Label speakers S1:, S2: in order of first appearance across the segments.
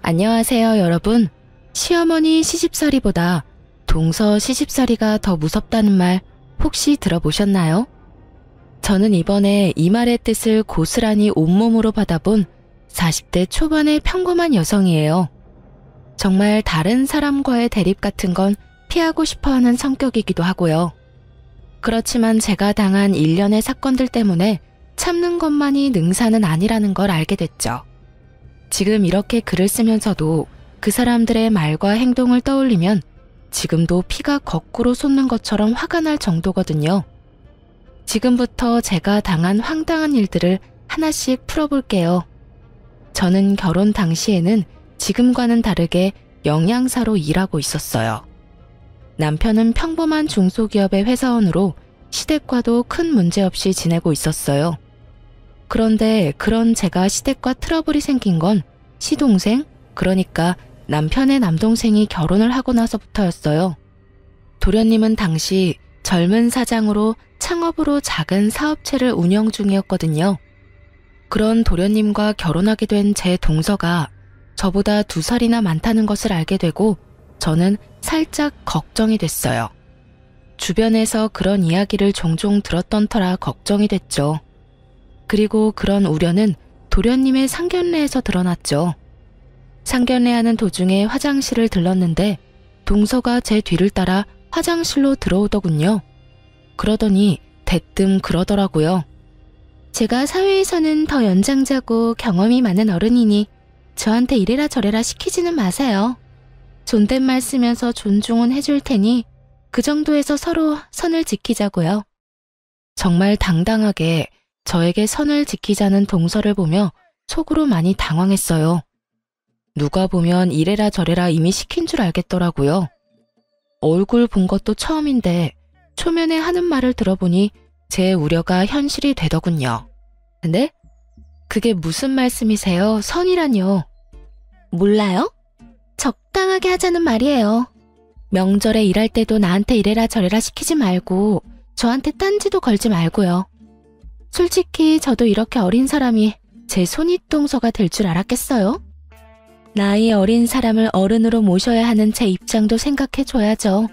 S1: 안녕하세요, 여러분. 시어머니 시집살이보다 동서 시집살이가 더 무섭다는 말 혹시 들어보셨나요? 저는 이번에 이 말의 뜻을 고스란히 온몸으로 받아본 40대 초반의 평범한 여성이에요. 정말 다른 사람과의 대립 같은 건 피하고 싶어하는 성격이기도 하고요. 그렇지만 제가 당한 일련의 사건들 때문에 참는 것만이 능사는 아니라는 걸 알게 됐죠. 지금 이렇게 글을 쓰면서도 그 사람들의 말과 행동을 떠올리면 지금도 피가 거꾸로 솟는 것처럼 화가 날 정도거든요. 지금부터 제가 당한 황당한 일들을 하나씩 풀어볼게요. 저는 결혼 당시에는 지금과는 다르게 영양사로 일하고 있었어요. 남편은 평범한 중소기업의 회사원으로 시댁과도 큰 문제 없이 지내고 있었어요. 그런데 그런 제가 시댁과 트러블이 생긴 건 시동생, 그러니까 남편의 남동생이 결혼을 하고 나서부터였어요. 도련님은 당시 젊은 사장으로 창업으로 작은 사업체를 운영 중이었거든요. 그런 도련님과 결혼하게 된 제 동서가 저보다 2살이나 많다는 것을 알게 되고 저는 살짝 걱정이 됐어요. 주변에서 그런 이야기를 종종 들었던 터라 걱정이 됐죠. 그리고 그런 우려는 도련님의 상견례에서 드러났죠. 상견례하는 도중에 화장실을 들렀는데 동서가 제 뒤를 따라 화장실로 들어오더군요. 그러더니 대뜸 그러더라고요. 제가 사회에서는 더 연장자고 경험이 많은 어른이니 저한테 이래라 저래라 시키지는 마세요. 존댓말 쓰면서 존중은 해줄 테니 그 정도에서 서로 선을 지키자고요. 정말 당당하게 저에게 선을 지키자는 동서를 보며 속으로 많이 당황했어요. 누가 보면 이래라 저래라 이미 시킨 줄 알겠더라고요. 얼굴 본 것도 처음인데 초면에 하는 말을 들어보니 제 우려가 현실이 되더군요. 근데 그게 무슨 말씀이세요? 선이라뇨. 몰라요? 적당하게 하자는 말이에요. 명절에 일할 때도 나한테 이래라 저래라 시키지 말고 저한테 딴지도 걸지 말고요. 솔직히 저도 이렇게 어린 사람이 제 손윗동서가 될 줄 알았겠어요? 나이 어린 사람을 어른으로 모셔야 하는 제 입장도 생각해줘야죠.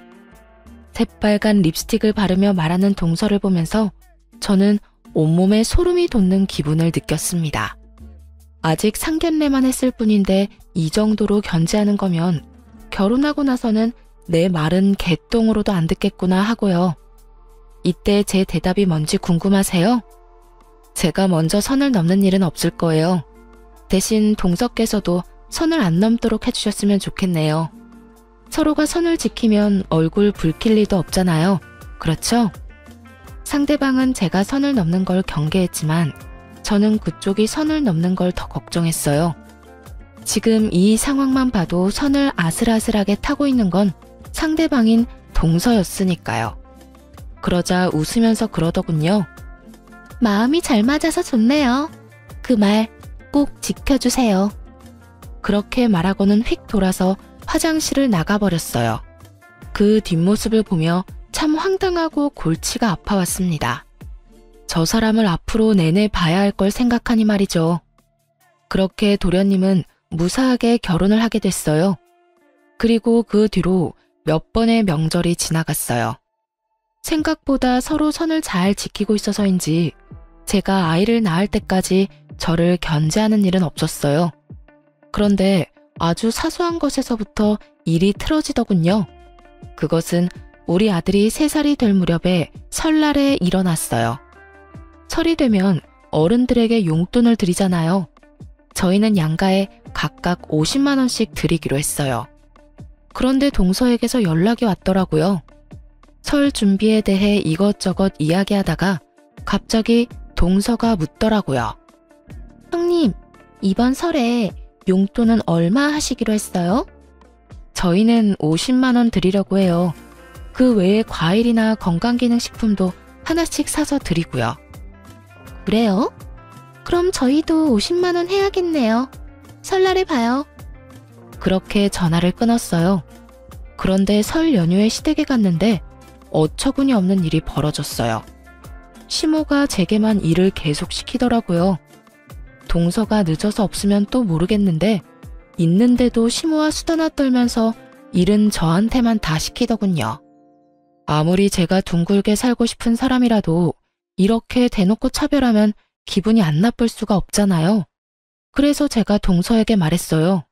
S1: 새빨간 립스틱을 바르며 말하는 동서를 보면서 저는 온몸에 소름이 돋는 기분을 느꼈습니다. 아직 상견례만 했을 뿐인데 이 정도로 견제하는 거면 결혼하고 나서는 내 말은 개똥으로도 안 듣겠구나 하고요. 이때 제 대답이 뭔지 궁금하세요? 제가 먼저 선을 넘는 일은 없을 거예요. 대신 동서께서도 선을 안 넘도록 해주셨으면 좋겠네요. 서로가 선을 지키면 얼굴 붉힐 리도 없잖아요. 그렇죠? 상대방은 제가 선을 넘는 걸 경계했지만 저는 그쪽이 선을 넘는 걸 더 걱정했어요. 지금 이 상황만 봐도 선을 아슬아슬하게 타고 있는 건 상대방인 동서였으니까요. 그러자 웃으면서 그러더군요. 마음이 잘 맞아서 좋네요. 그 말 꼭 지켜주세요. 그렇게 말하고는 휙 돌아서 화장실을 나가버렸어요. 그 뒷모습을 보며 참 황당하고 골치가 아파왔습니다. 저 사람을 앞으로 내내 봐야 할 걸 생각하니 말이죠. 그렇게 도련님은 무사하게 결혼을 하게 됐어요. 그리고 그 뒤로 몇 번의 명절이 지나갔어요. 생각보다 서로 선을 잘 지키고 있어서인지 제가 아이를 낳을 때까지 저를 견제하는 일은 없었어요. 그런데 아주 사소한 것에서부터 일이 틀어지더군요. 그것은 우리 아들이 3살이 될 무렵에 설날에 일어났어요. 설이 되면 어른들에게 용돈을 드리잖아요. 저희는 양가에 각각 50만 원씩 드리기로 했어요. 그런데 동서에게서 연락이 왔더라고요. 설 준비에 대해 이것저것 이야기하다가 갑자기 동서가 묻더라고요. 형님, 이번 설에 용돈은 얼마 하시기로 했어요? 저희는 50만 원 드리려고 해요. 그 외에 과일이나 건강기능식품도 하나씩 사서 드리고요. 그래요? 그럼 저희도 50만 원 해야겠네요. 설날에 봐요. 그렇게 전화를 끊었어요. 그런데 설 연휴에 시댁에 갔는데 어처구니 없는 일이 벌어졌어요. 시모가 제게만 일을 계속 시키더라고요. 동서가 늦어서 없으면 또 모르겠는데 있는데도 시모와 수다나 떨면서 일은 저한테만 다 시키더군요. 아무리 제가 둥글게 살고 싶은 사람이라도 이렇게 대놓고 차별하면 기분이 안 나쁠 수가 없잖아요. 그래서 제가 동서에게 말했어요.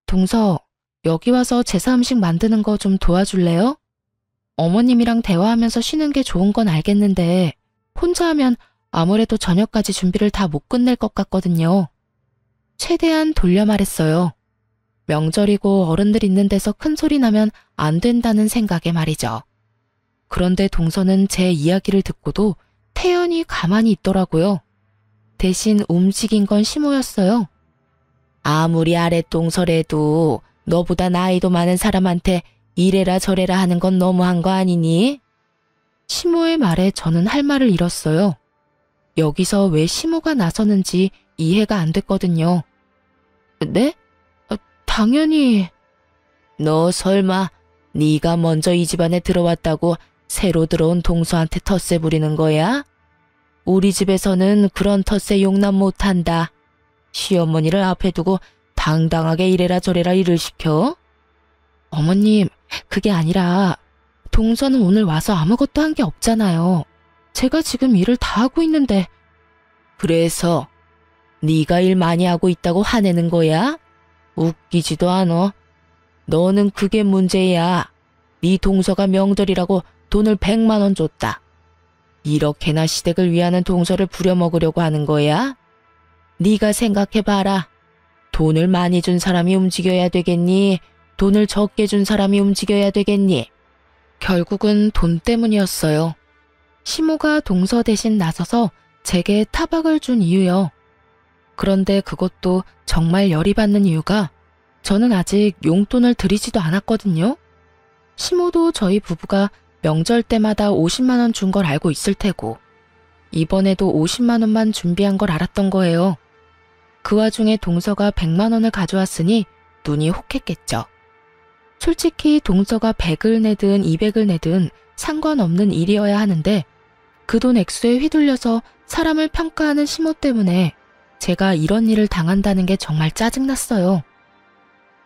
S1: 동서, 여기 와서 제사 음식 만드는 거 좀 도와줄래요? 어머님이랑 대화하면서 쉬는 게 좋은 건 알겠는데 혼자 하면 아무래도 저녁까지 준비를 다 못 끝낼 것 같거든요. 최대한 돌려 말했어요. 명절이고 어른들 있는 데서 큰 소리 나면 안 된다는 생각에 말이죠. 그런데 동서는 제 이야기를 듣고도 태연히 가만히 있더라고요. 대신 움직인 건 시모였어요. 아무리 아랫동서래도 너보다 나이도 많은 사람한테 이래라 저래라 하는 건 너무한 거 아니니? 시모의 말에 저는 할 말을 잃었어요. 여기서 왜 시모가 나서는지 이해가 안 됐거든요. 네? 당연히. 너 설마 네가 먼저 이 집안에 들어왔다고 새로 들어온 동서한테 텃세 부리는 거야? 우리 집에서는 그런 텃세 용납 못한다. 시어머니를 앞에 두고 당당하게 이래라 저래라 일을 시켜? 어머님, 그게 아니라 동서는 오늘 와서 아무것도 한 게 없잖아요. 제가 지금 일을 다 하고 있는데. 그래서 네가 일 많이 하고 있다고 화내는 거야? 웃기지도 않아. 너는 그게 문제야. 네 동서가 명절이라고 돈을 100만 원 줬다. 이렇게나 시댁을 위하는 동서를 부려먹으려고 하는 거야? 네가 생각해봐라. 돈을 많이 준 사람이 움직여야 되겠니? 돈을 적게 준 사람이 움직여야 되겠니? 결국은 돈 때문이었어요. 시모가 동서 대신 나서서 제게 타박을 준 이유요. 그런데 그것도 정말 열이 받는 이유가 저는 아직 용돈을 드리지도 않았거든요. 시모도 저희 부부가 명절 때마다 50만 원 준 걸 알고 있을 테고 이번에도 50만 원만 준비한 걸 알았던 거예요. 그 와중에 동서가 100만 원을 가져왔으니 눈이 혹했겠죠. 솔직히 동서가 100을 내든 200을 내든 상관없는 일이어야 하는데 그 돈 액수에 휘둘려서 사람을 평가하는 시모 때문에 제가 이런 일을 당한다는 게 정말 짜증났어요.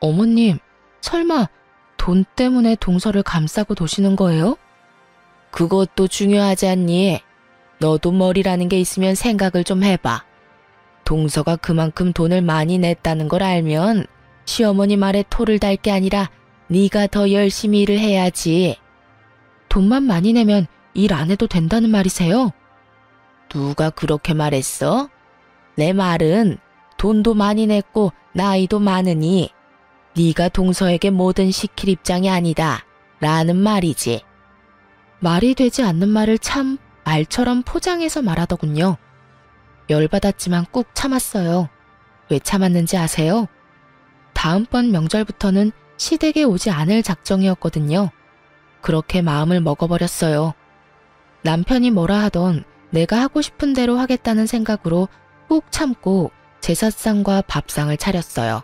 S1: 어머님, 설마 돈 때문에 동서를 감싸고 도시는 거예요? 그것도 중요하지 않니? 너도 머리라는 게 있으면 생각을 좀 해봐. 동서가 그만큼 돈을 많이 냈다는 걸 알면 시어머니 말에 토를 달 게 아니라 네가 더 열심히 일을 해야지. 돈만 많이 내면 일 안 해도 된다는 말이세요? 누가 그렇게 말했어? 내 말은 돈도 많이 냈고 나이도 많으니 네가 동서에게 뭐든 시킬 입장이 아니다 라는 말이지. 말이 되지 않는 말을 참 말처럼 포장해서 말하더군요. 열받았지만 꾹 참았어요. 왜 참았는지 아세요? 다음번 명절부터는 시댁에 오지 않을 작정이었거든요. 그렇게 마음을 먹어버렸어요. 남편이 뭐라 하던 내가 하고 싶은 대로 하겠다는 생각으로 꾹 참고 제사상과 밥상을 차렸어요.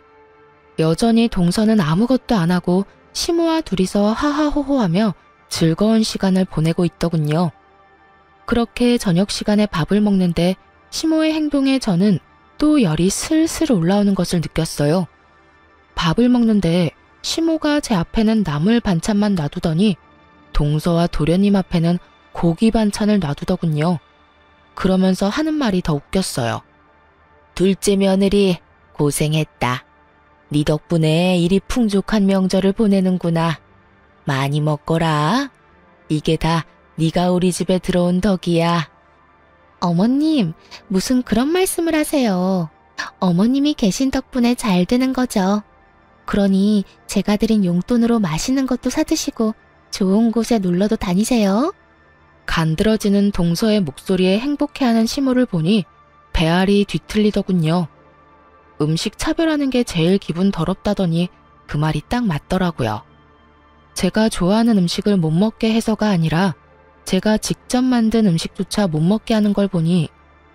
S1: 여전히 동서는 아무것도 안 하고 시모와 둘이서 하하호호하며 즐거운 시간을 보내고 있더군요. 그렇게 저녁 시간에 밥을 먹는데 시모의 행동에 저는 또 열이 슬슬 올라오는 것을 느꼈어요. 밥을 먹는데 시모가 제 앞에는 나물 반찬만 놔두더니 동서와 도련님 앞에는 고기 반찬을 놔두더군요. 그러면서 하는 말이 더 웃겼어요. 둘째 며느리 고생했다. 네 덕분에 이리 풍족한 명절을 보내는구나. 많이 먹거라. 이게 다 네가 우리 집에 들어온 덕이야. 어머님, 무슨 그런 말씀을 하세요. 어머님이 계신 덕분에 잘 되는 거죠. 그러니 제가 드린 용돈으로 맛있는 것도 사드시고 좋은 곳에 놀러도 다니세요. 간드러지는 동서의 목소리에 행복해하는 시모를 보니 배알이 뒤틀리더군요. 음식 차별하는 게 제일 기분 더럽다더니 그 말이 딱 맞더라고요. 제가 좋아하는 음식을 못 먹게 해서가 아니라 제가 직접 만든 음식조차 못 먹게 하는 걸 보니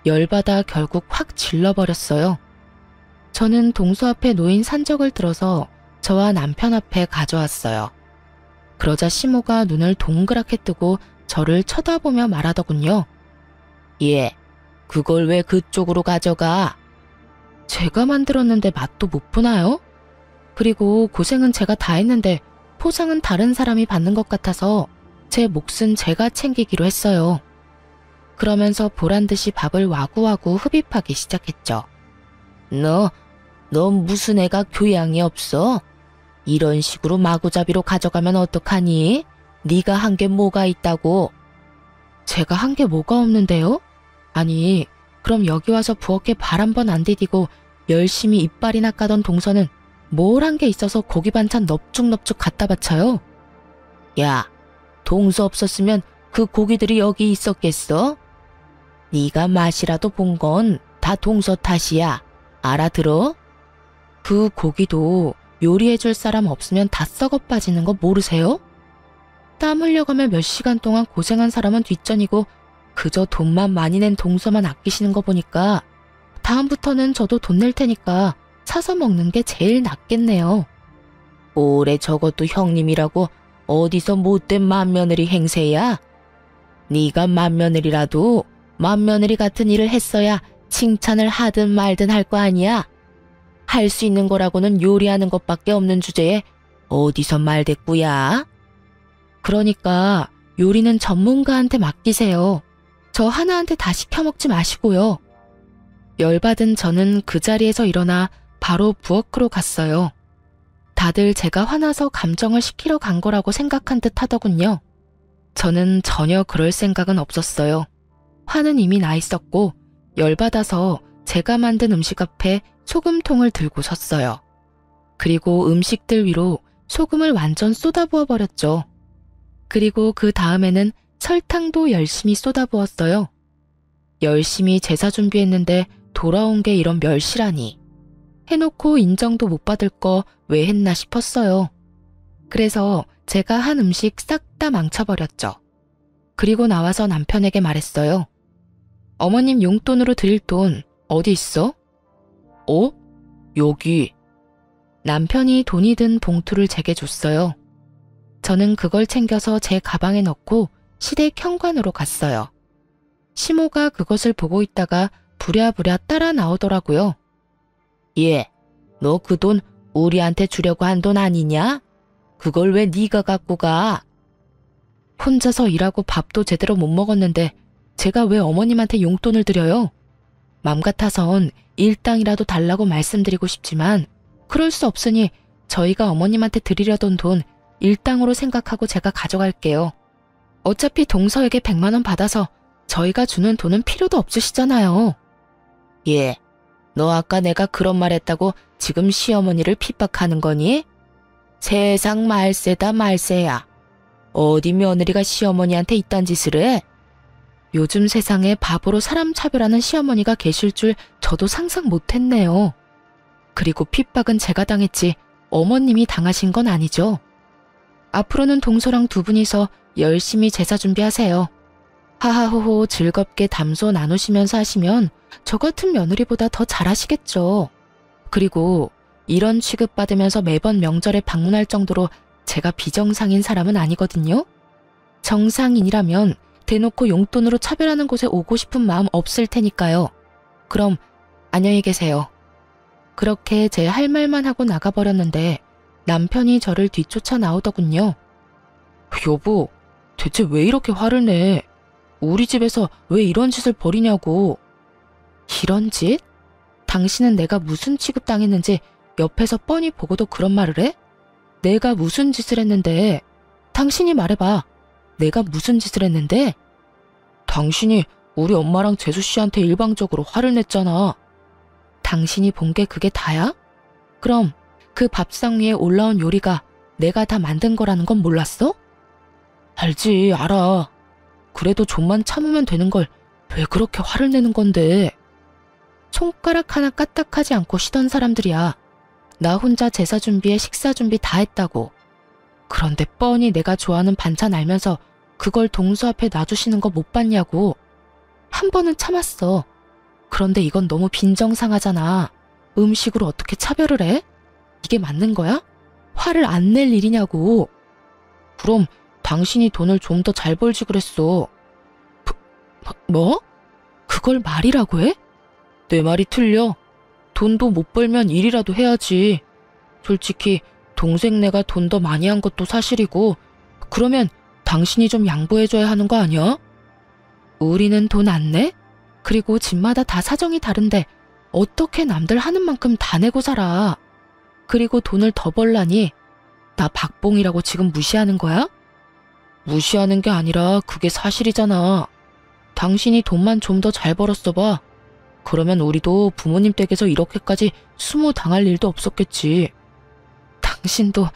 S1: 열받아 결국 확 질러버렸어요. 저는 동서 앞에 놓인 산적을 들어서 저와 남편 앞에 가져왔어요. 그러자 시모가 눈을 동그랗게 뜨고 저를 쳐다보며 말하더군요. 예, 그걸 왜 그쪽으로 가져가? 제가 만들었는데 맛도 못 보나요? 그리고 고생은 제가 다 했는데 포상은 다른 사람이 받는 것 같아서 제 몫은 제가 챙기기로 했어요. 그러면서 보란듯이 밥을 와구와구 흡입하기 시작했죠. 너 무슨 애가 교양이 없어? 이런 식으로 마구잡이로 가져가면 어떡하니? 네가 한 게 뭐가 있다고? 제가 한 게 뭐가 없는데요? 아니, 그럼 여기 와서 부엌에 발 한 번 안 디디고 열심히 이빨이나 까던 동서는 뭘 한 게 있어서 고기 반찬 넙죽넙죽 갖다 바쳐요? 야, 동서 없었으면 그 고기들이 여기 있었겠어? 네가 맛이라도 본 건 다 동서 탓이야. 알아들어? 그 고기도 요리해줄 사람 없으면 다 썩어 빠지는 거 모르세요? 땀 흘려가며 몇 시간 동안 고생한 사람은 뒷전이고 그저 돈만 많이 낸 동서만 아끼시는 거 보니까 다음부터는 저도 돈 낼 테니까 사서 먹는 게 제일 낫겠네요. 오래 적어도 형님이라고 어디서 못된 맏며느리 행세야? 네가 맏며느리라도 맏며느리 같은 일을 했어야 칭찬을 하든 말든 할 거 아니야? 할 수 있는 거라고는 요리하는 것밖에 없는 주제에 어디서 말대꾸야? 그러니까 요리는 전문가한테 맡기세요. 저 하나한테 다 시켜먹지 마시고요. 열받은 저는 그 자리에서 일어나 바로 부엌으로 갔어요. 다들 제가 화나서 감정을 식히러 간 거라고 생각한 듯 하더군요. 저는 전혀 그럴 생각은 없었어요. 화는 이미 나 있었고 열받아서 제가 만든 음식 앞에 소금통을 들고 섰어요. 그리고 음식들 위로 소금을 완전 쏟아부어 버렸죠. 그리고 그 다음에는 설탕도 열심히 쏟아부었어요. 열심히 제사 준비했는데 돌아온 게 이런 멸시라니. 해놓고 인정도 못 받을 거 왜 했나 싶었어요. 그래서 제가 한 음식 싹 다 망쳐버렸죠. 그리고 나와서 남편에게 말했어요. 어머님 용돈으로 드릴 돈 어디 있어? 여기. 남편이 돈이 든 봉투를 제게 줬어요. 저는 그걸 챙겨서 제 가방에 넣고 시댁 현관으로 갔어요. 시모가 그것을 보고 있다가 부랴부랴 따라 나오더라고요. 얘, 너 그 돈 우리한테 주려고 한 돈 아니냐? 그걸 왜 네가 갖고 가? 혼자서 일하고 밥도 제대로 못 먹었는데 제가 왜 어머님한테 용돈을 드려요? 맘 같아선 일당이라도 달라고 말씀드리고 싶지만 그럴 수 없으니 저희가 어머님한테 드리려던 돈 일당으로 생각하고 제가 가져갈게요. 어차피 동서에게 100만 원 받아서 저희가 주는 돈은 필요도 없으시잖아요. 예, 너 아까 내가 그런 말 했다고 지금 시어머니를 핍박하는 거니? 세상 말세다 말세야. 어디 며느리가 시어머니한테 이딴 짓을 해? 요즘 세상에 바보로 사람 차별하는 시어머니가 계실 줄 저도 상상 못했네요. 그리고 핍박은 제가 당했지 어머님이 당하신 건 아니죠. 앞으로는 동서랑 두 분이서 열심히 제사 준비하세요. 하하호호 즐겁게 담소 나누시면서 하시면 저 같은 며느리보다 더 잘하시겠죠. 그리고 이런 취급받으면서 매번 명절에 방문할 정도로 제가 비정상인 사람은 아니거든요. 정상인이라면 대놓고 용돈으로 차별하는 곳에 오고 싶은 마음 없을 테니까요. 그럼 안녕히 계세요. 그렇게 제 할 말만 하고 나가버렸는데 남편이 저를 뒤쫓아 나오더군요. 여보, 대체 왜 이렇게 화를 내? 우리 집에서 왜 이런 짓을 벌이냐고. 이런 짓? 당신은 내가 무슨 취급당했는지 옆에서 뻔히 보고도 그런 말을 해? 내가 무슨 짓을 했는데? 당신이 말해봐. 내가 무슨 짓을 했는데? 당신이 우리 엄마랑 재수 씨한테 일방적으로 화를 냈잖아. 당신이 본 게 그게 다야? 그럼 그 밥상 위에 올라온 요리가 내가 다 만든 거라는 건 몰랐어? 알지, 알아. 그래도 좀만 참으면 되는 걸 왜 그렇게 화를 내는 건데? 손가락 하나 까딱하지 않고 쉬던 사람들이야. 나 혼자 제사 준비에 식사 준비 다 했다고. 그런데 뻔히 내가 좋아하는 반찬 알면서 그걸 동서 앞에 놔주시는 거 못 봤냐고. 한 번은 참았어. 그런데 이건 너무 빈정상하잖아. 음식으로 어떻게 차별을 해? 이게 맞는 거야? 화를 안 낼 일이냐고. 그럼 당신이 돈을 좀 더 잘 벌지 그랬어. 뭐? 그걸 말이라고 해? 내 말이 틀려. 돈도 못 벌면 일이라도 해야지. 솔직히 동생네가 돈 더 많이 한 것도 사실이고 그러면 당신이 좀 양보해줘야 하는 거 아니야? 우리는 돈 안 내? 그리고 집마다 다 사정이 다른데 어떻게 남들 하는 만큼 다 내고 살아? 그리고 돈을 더 벌라니 나 박봉이라고 지금 무시하는 거야? 무시하는 게 아니라 그게 사실이잖아. 당신이 돈만 좀 더 잘 벌었어 봐. 그러면 우리도 부모님 댁에서 이렇게까지 수모 당할 일도 없었겠지. 당신도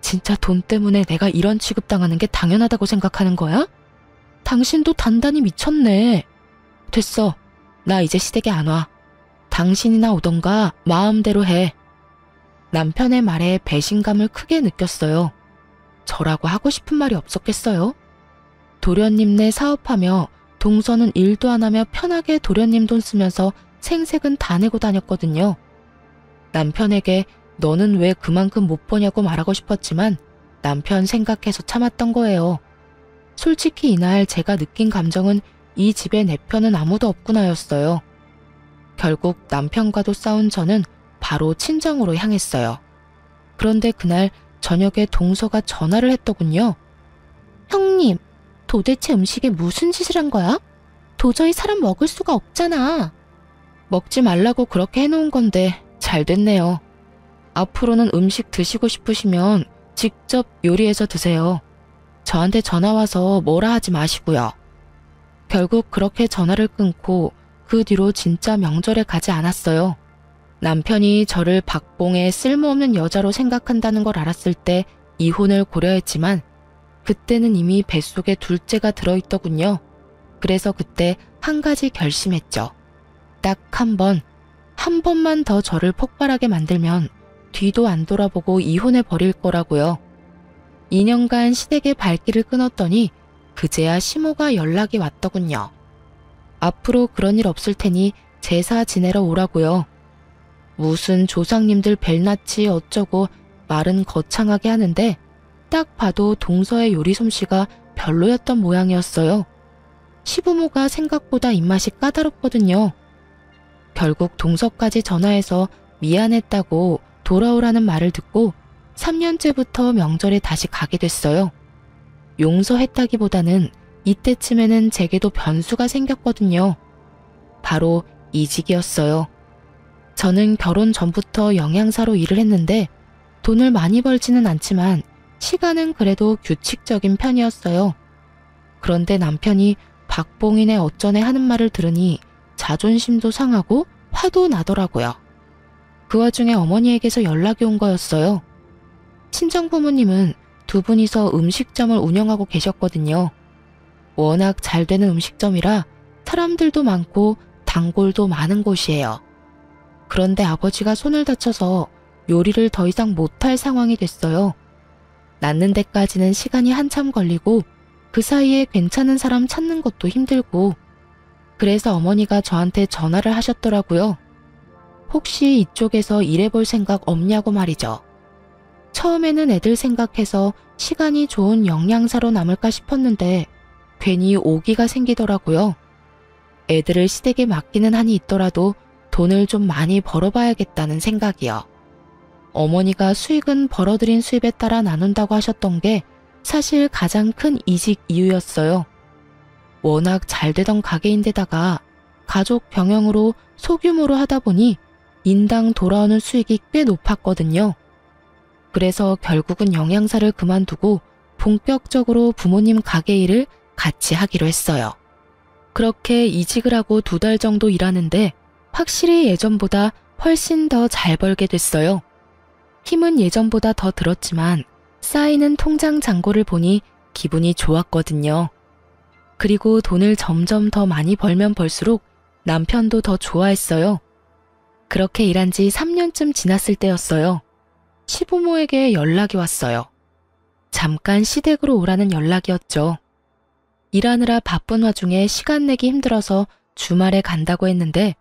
S1: 진짜 돈 때문에 내가 이런 취급당하는 게 당연하다고 생각하는 거야? 당신도 단단히 미쳤네. 됐어. 나 이제 시댁에 안 와. 당신이나 오던가 마음대로 해. 남편의 말에 배신감을 크게 느꼈어요. 저라고 하고 싶은 말이 없었겠어요? 도련님네 사업하며 동서는 일도 안 하며 편하게 도련님 돈 쓰면서 생색은 다 내고 다녔거든요. 남편에게 너는 왜 그만큼 못 버냐고 말하고 싶었지만 남편 생각해서 참았던 거예요. 솔직히 이날 제가 느낀 감정은 이 집에 내 편은 아무도 없구나였어요. 결국 남편과도 싸운 저는 바로 친정으로 향했어요. 그런데 그날 저녁에 동서가 전화를 했더군요. 형님, 도대체 음식에 무슨 짓을 한 거야? 도저히 사람 먹을 수가 없잖아. 먹지 말라고 그렇게 해놓은 건데 잘 됐네요. 앞으로는 음식 드시고 싶으시면 직접 요리해서 드세요. 저한테 전화 와서 뭐라 하지 마시고요. 결국 그렇게 전화를 끊고 그 뒤로 진짜 명절에 가지 않았어요. 남편이 저를 박봉의 쓸모없는 여자로 생각한다는 걸 알았을 때 이혼을 고려했지만 그때는 이미 뱃속에 둘째가 들어있더군요. 그래서 그때 한 가지 결심했죠. 딱 한 번만 더 저를 폭발하게 만들면 뒤도 안 돌아보고 이혼해 버릴 거라고요. 2년간 시댁의 발길을 끊었더니 그제야 시모가 연락이 왔더군요. 앞으로 그런 일 없을 테니 제사 지내러 오라고요. 무슨 조상님들 벨났지 어쩌고 말은 거창하게 하는데 딱 봐도 동서의 요리 솜씨가 별로였던 모양이었어요. 시부모가 생각보다 입맛이 까다롭거든요. 결국 동서까지 전화해서 미안했다고 돌아오라는 말을 듣고 3년째부터 명절에 다시 가게 됐어요. 용서했다기보다는 이때쯤에는 제게도 변수가 생겼거든요. 바로 이직이었어요. 저는 결혼 전부터 영양사로 일을 했는데 돈을 많이 벌지는 않지만 시간은 그래도 규칙적인 편이었어요. 그런데 남편이 박봉인의 어쩌네 하는 말을 들으니 자존심도 상하고 화도 나더라고요. 그 와중에 어머니에게서 연락이 온 거였어요. 친정 부모님은 두 분이서 음식점을 운영하고 계셨거든요. 워낙 잘 되는 음식점이라 사람들도 많고 단골도 많은 곳이에요. 그런데 아버지가 손을 다쳐서 요리를 더 이상 못할 상황이 됐어요. 낫는 데까지는 시간이 한참 걸리고 그 사이에 괜찮은 사람 찾는 것도 힘들고 그래서 어머니가 저한테 전화를 하셨더라고요. 혹시 이쪽에서 일해볼 생각 없냐고 말이죠. 처음에는 애들 생각해서 시간이 좋은 영양사로 남을까 싶었는데 괜히 오기가 생기더라고요. 애들을 시댁에 맡기는 한이 있더라도 돈을 좀 많이 벌어봐야겠다는 생각이요. 어머니가 수익은 벌어들인 수입에 따라 나눈다고 하셨던 게 사실 가장 큰 이직 이유였어요. 워낙 잘 되던 가게인데다가 가족 병영으로 소규모로 하다 보니 인당 돌아오는 수익이 꽤 높았거든요. 그래서 결국은 영양사를 그만두고 본격적으로 부모님 가게 일을 같이 하기로 했어요. 그렇게 이직을 하고 2달 정도 일하는데 확실히 예전보다 훨씬 더 잘 벌게 됐어요. 힘은 예전보다 더 들었지만 쌓이는 통장 잔고를 보니 기분이 좋았거든요. 그리고 돈을 점점 더 많이 벌면 벌수록 남편도 더 좋아했어요. 그렇게 일한 지 3년쯤 지났을 때였어요. 시부모에게 연락이 왔어요. 잠깐 시댁으로 오라는 연락이었죠. 일하느라 바쁜 와중에 시간 내기 힘들어서 주말에 간다고 했는데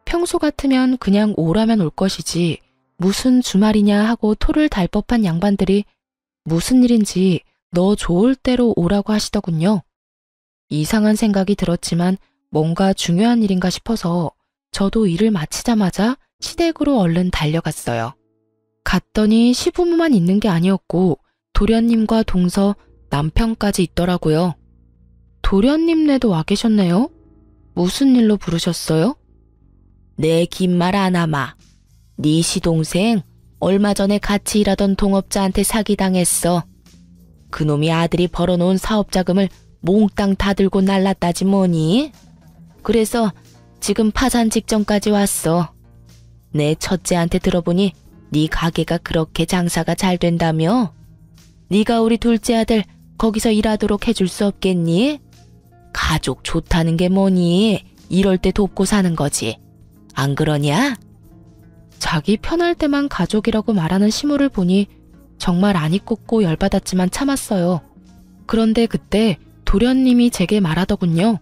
S1: 평소 같으면 그냥 오라면 올 것이지 무슨 주말이냐 하고 토를 달 법한 양반들이 무슨 일인지 너 좋을 대로 오라고 하시더군요. 이상한 생각이 들었지만 뭔가 중요한 일인가 싶어서 저도 일을 마치자마자 시댁으로 얼른 달려갔어요. 갔더니 시부모만 있는 게 아니었고 도련님과 동서, 남편까지 있더라고요. 도련님네도 와 계셨네요? 무슨 일로 부르셨어요? 내 긴 말 안 하마. 네 시동생 얼마 전에 같이 일하던 동업자한테 사기당했어. 그놈이 아들이 벌어놓은 사업자금을 몽땅 다 들고 날랐다지 뭐니? 그래서 지금 파산 직전까지 왔어. 내 첫째한테 들어보니 네 가게가 그렇게 장사가 잘 된다며? 네가 우리 둘째 아들 거기서 일하도록 해줄 수 없겠니? 가족 좋다는 게 뭐니? 이럴 때 돕고 사는 거지. 안 그러냐? 자기 편할 때만 가족이라고 말하는 시모를 보니 정말 안이 꽂고 열받았지만 참았어요. 그런데 그때 도련님이 제게 말하더군요.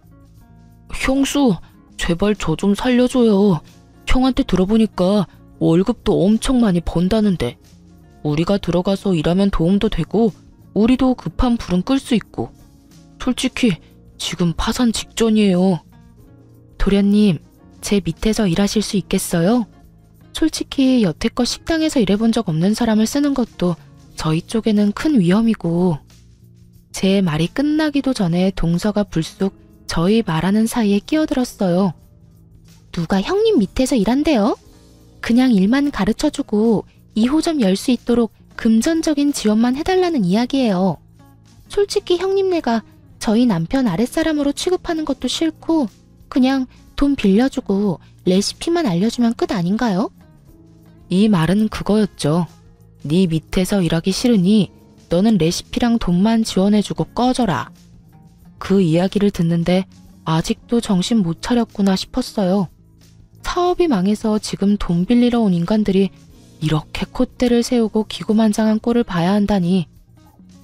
S1: 형수, 제발 저 좀 살려줘요. 형한테 들어보니까 월급도 엄청 많이 번다는데 우리가 들어가서 일하면 도움도 되고 우리도 급한 불은 끌 수 있고 솔직히 지금 파산 직전이에요. 도련님, 제 밑에서 일하실 수 있겠어요? 솔직히 여태껏 식당에서 일해본 적 없는 사람을 쓰는 것도 저희 쪽에는 큰 위험이고. 제 말이 끝나기도 전에 동서가 불쑥 저희 말하는 사이에 끼어들었어요. 누가 형님 밑에서 일한대요? 그냥 일만 가르쳐주고 2호점 열 수 있도록 금전적인 지원만 해달라는 이야기예요. 솔직히 형님네가 저희 남편 아랫사람으로 취급하는 것도 싫고 그냥 돈 빌려주고 레시피만 알려주면 끝 아닌가요? 이 말은 그거였죠. 네 밑에서 일하기 싫으니 너는 레시피랑 돈만 지원해주고 꺼져라. 그 이야기를 듣는데 아직도 정신 못 차렸구나 싶었어요. 사업이 망해서 지금 돈 빌리러 온 인간들이 이렇게 콧대를 세우고 기고만장한 꼴을 봐야 한다니.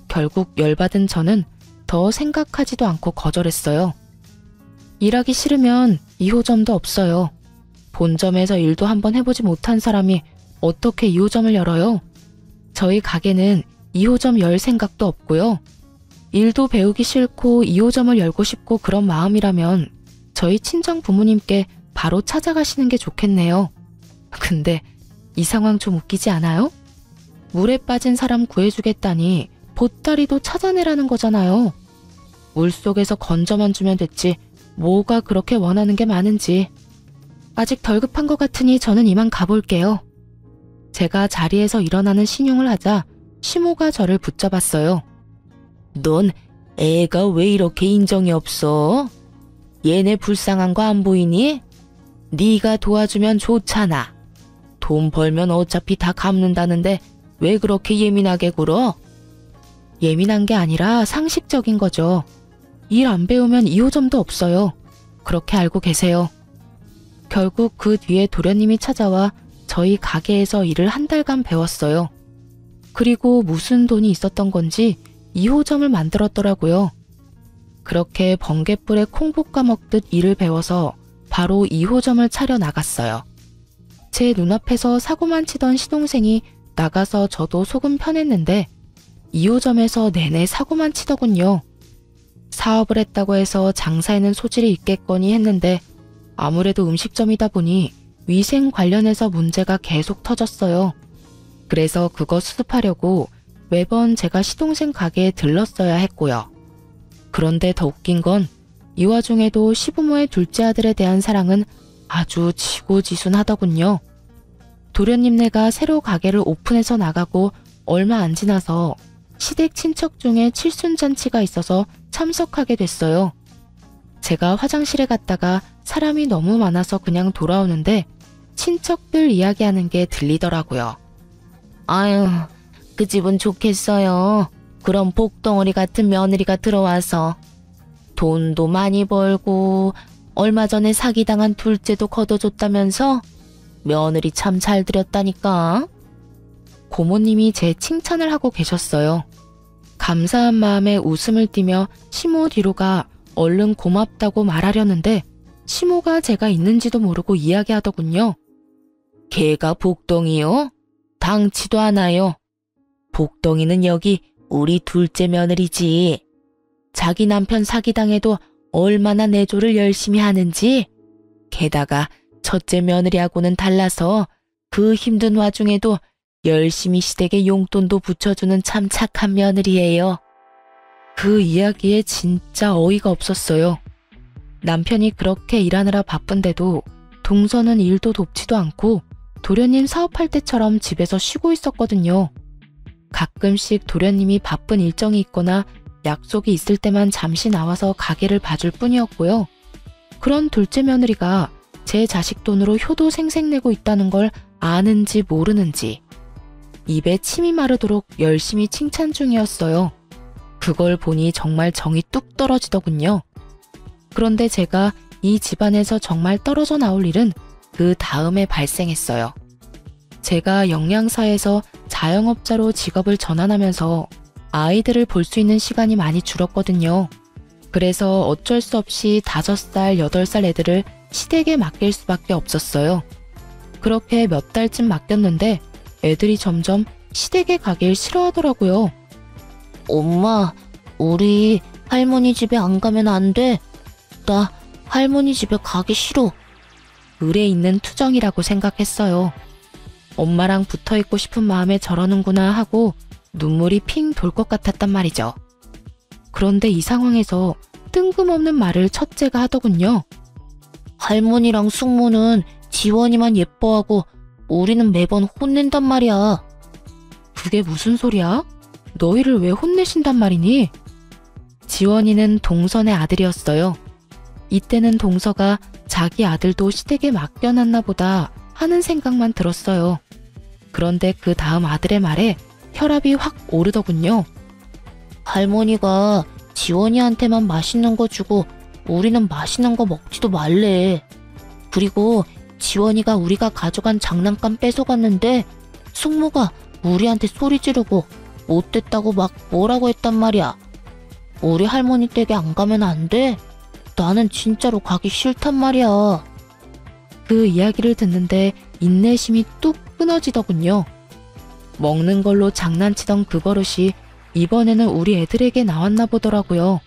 S1: 결국 열받은 저는 더 생각하지도 않고 거절했어요. 일하기 싫으면 2호점도 없어요. 본점에서 일도 한번 해보지 못한 사람이 어떻게 2호점을 열어요? 저희 가게는 2호점 열 생각도 없고요. 일도 배우기 싫고 2호점을 열고 싶고 그런 마음이라면 저희 친정 부모님께 바로 찾아가시는 게 좋겠네요. 근데 이 상황 좀 웃기지 않아요? 물에 빠진 사람 구해주겠다니 보따리도 찾아내라는 거잖아요. 물속에서 건져만 주면 됐지 뭐가 그렇게 원하는 게 많은지. 아직 덜 급한 것 같으니 저는 이만 가볼게요. 제가 자리에서 일어나는 신용을 하자 시모가 저를 붙잡았어요. 넌 애가 왜 이렇게 인정이 없어? 얘네 불쌍한 거 안 보이니? 네가 도와주면 좋잖아. 돈 벌면 어차피 다 갚는다는데 왜 그렇게 예민하게 굴어? 예민한 게 아니라 상식적인 거죠. 일 안 배우면 2호점도 없어요. 그렇게 알고 계세요. 결국 그 뒤에 도련님이 찾아와 저희 가게에서 일을 한 달간 배웠어요. 그리고 무슨 돈이 있었던 건지 2호점을 만들었더라고요. 그렇게 번갯불에 콩 볶아 먹듯 일을 배워서 바로 2호점을 차려 나갔어요. 제 눈앞에서 사고만 치던 시동생이 나가서 저도 속은 편했는데 2호점에서 내내 사고만 치더군요. 사업을 했다고 해서 장사에는 소질이 있겠거니 했는데 아무래도 음식점이다 보니 위생 관련해서 문제가 계속 터졌어요. 그래서 그거 수습하려고 매번 제가 시동생 가게에 들렀어야 했고요. 그런데 더 웃긴 건 이 와중에도 시부모의 둘째 아들에 대한 사랑은 아주 지고지순하더군요. 도련님네가 새로 가게를 오픈해서 나가고 얼마 안 지나서 시댁 친척 중에 칠순잔치가 있어서 참석하게 됐어요. 제가 화장실에 갔다가 사람이 너무 많아서 그냥 돌아오는데 친척들 이야기하는 게 들리더라고요. 아유, 그 집은 좋겠어요. 그런 복덩어리 같은 며느리가 들어와서 돈도 많이 벌고 얼마 전에 사기당한 둘째도 거둬줬다면서 며느리 참 잘 들였다니까. 고모님이 제 칭찬을 하고 계셨어요. 감사한 마음에 웃음을 띠며 시모 뒤로 가 얼른 고맙다고 말하려는데 시모가 제가 있는지도 모르고 이야기하더군요. 걔가 복덩이요? 당치도 않아요. 복덩이는 여기 우리 둘째 며느리지. 자기 남편 사기당해도 얼마나 내조를 열심히 하는지. 게다가 첫째 며느리하고는 달라서 그 힘든 와중에도 열심히 시댁에 용돈도 붙여주는 참 착한 며느리예요. 그 이야기에 진짜 어이가 없었어요. 남편이 그렇게 일하느라 바쁜데도 동서는 일도 돕지도 않고 도련님 사업할 때처럼 집에서 쉬고 있었거든요. 가끔씩 도련님이 바쁜 일정이 있거나 약속이 있을 때만 잠시 나와서 가게를 봐줄 뿐이었고요. 그런 둘째 며느리가 제 자식 돈으로 효도 생색내고 있다는 걸 아는지 모르는지 입에 침이 마르도록 열심히 칭찬 중이었어요. 그걸 보니 정말 정이 뚝 떨어지더군요. 그런데 제가 이 집안에서 정말 떨어져 나올 일은 그 다음에 발생했어요. 제가 영양사에서 자영업자로 직업을 전환하면서 아이들을 볼 수 있는 시간이 많이 줄었거든요. 그래서 어쩔 수 없이 5살, 8살 애들을 시댁에 맡길 수밖에 없었어요. 그렇게 몇 달쯤 맡겼는데 애들이 점점 시댁에 가길 싫어하더라고요.
S2: 엄마, 우리 할머니 집에 안 가면 안 돼. 나 할머니 집에 가기 싫어.
S1: 을에 있는 투정이라고 생각했어요. 엄마랑 붙어있고 싶은 마음에 저러는구나 하고 눈물이 핑 돌 것 같았단 말이죠. 그런데 이 상황에서 뜬금없는 말을 첫째가 하더군요.
S2: 할머니랑 숙모는 지원이만 예뻐하고 우리는 매번 혼낸단 말이야.
S1: 그게 무슨 소리야? 너희를 왜 혼내신단 말이니? 지원이는 동선의 아들이었어요. 이때는 동서가 자기 아들도 시댁에 맡겨놨나 보다 하는 생각만 들었어요. 그런데 그 다음 아들의 말에 혈압이 확 오르더군요.
S2: 할머니가 지원이한테만 맛있는 거 주고 우리는 맛있는 거 먹지도 말래. 그리고 지원이가 우리가 가져간 장난감 뺏어갔는데 숙모가 우리한테 소리 지르고 못됐다고 막 뭐라고 했단 말이야. 우리 할머니 댁에 안 가면 안 돼? 나는 진짜로 가기 싫단 말이야.
S1: 그 이야기를 듣는데 인내심이 뚝 끊어지더군요. 먹는 걸로 장난치던 그 버릇이 이번에는 우리 애들에게 나왔나 보더라고요.